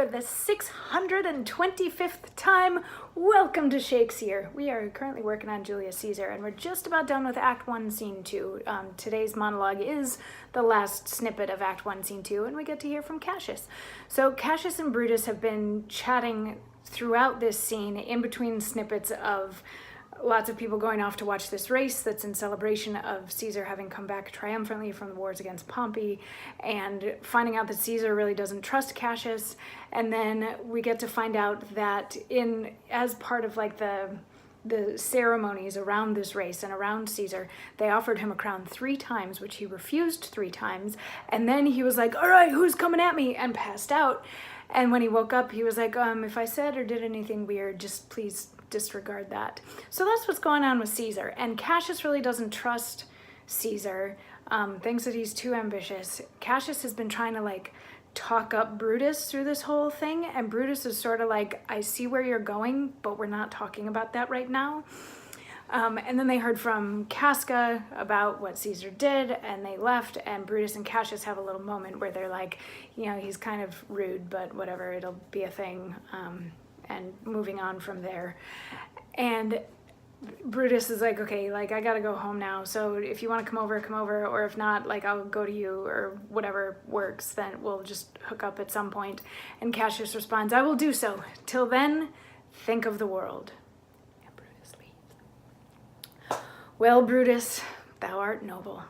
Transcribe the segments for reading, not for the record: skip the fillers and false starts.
for the 625th time, welcome to Shakesyear. We are currently working on Julius Caesar, and we're just about done with Act 1, Scene 2. Today's monologue is the last snippet of Act 1, Scene 2, and we get to hear from Cassius. So Cassius and Brutus have been chatting throughout this scene, in between snippets of lots of people going off to watch this race that's in celebration of Caesar having come back triumphantly from the wars against Pompey, and finding out that Caesar really doesn't trust Cassius. And then we get to find out that as part of like the ceremonies around this race and around Caesar, they offered him a crown 3 times, which he refused 3 times. And then he was like, all right, who's coming at me? And passed out. And when he woke up, he was like, if I said or did anything weird, just please disregard that. So that's what's going on with Caesar. And Cassius really doesn't trust Caesar, thinks that he's too ambitious. Cassius has been trying to like talk up Brutus through this whole thing, and Brutus is sort of like, I see where you're going, but we're not talking about that right now. And then they heard from Casca about what Caesar did, and they left, and Brutus and Cassius have a little moment where they're like, you know, he's kind of rude, but whatever, it'll be a thing, and moving on from there. And Brutus is like, okay, like I gotta go home now, so if you want to come over, or if not, like I'll go to you, or whatever works, then we'll just hook up at some point. And Cassius responds, I will do so. Till then, think of the world. And Brutus leaves. Well, Brutus, thou art noble.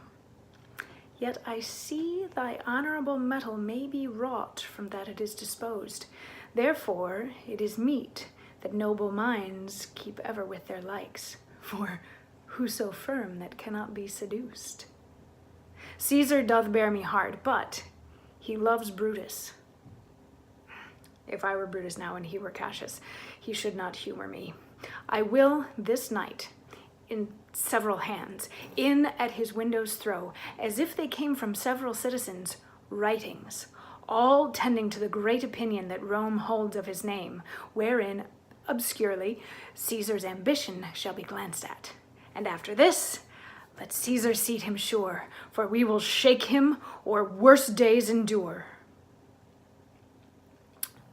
Yet I see thy honorable metal may be wrought from that it is disposed. Therefore it is meet that noble minds keep ever with their likes, for who so firm that cannot be seduced? Caesar doth bear me hard, but he loves Brutus. If I were Brutus now and he were Cassius, he should not humor me. I will this night, in several hands, in at his windows throw, as if they came from several citizens, writings, all tending to the great opinion that Rome holds of his name, wherein, obscurely, Caesar's ambition shall be glanced at. And after this, let Caesar seat him sure, for we will shake him or worse days endure.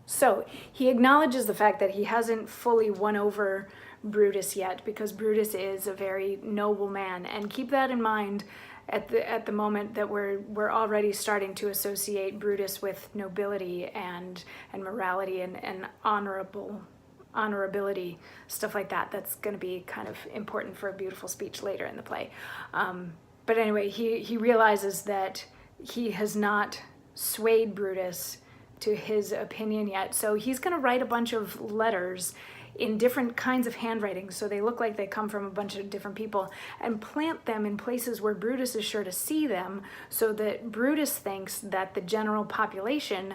So he acknowledges the fact that he hasn't fully won over Brutus yet, because Brutus is a very noble man, and keep that in mind at the moment that we're already starting to associate Brutus with nobility and morality and honorability, stuff like that. That's going to be kind of important for a beautiful speech later in the play. But anyway, he realizes that he has not swayed Brutus to his opinion yet, so he's going to write a bunch of letters in different kinds of handwriting, so they look like they come from a bunch of different people, and plant them in places where Brutus is sure to see them, so that Brutus thinks that the general population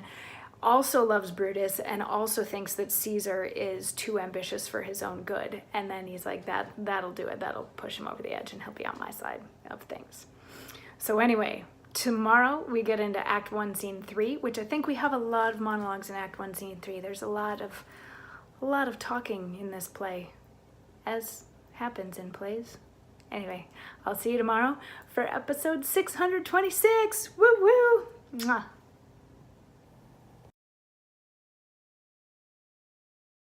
also loves Brutus and also thinks that Caesar is too ambitious for his own good. And then he's like, that'll do it, that'll push him over the edge, and he'll be on my side of things. So anyway, tomorrow we get into Act 1, Scene 3, which I think we have a lot of monologues in Act 1, Scene 3. There's a lot of talking in this play, as happens in plays. Anyway, I'll see you tomorrow for episode 626. Woo woo! Mwah.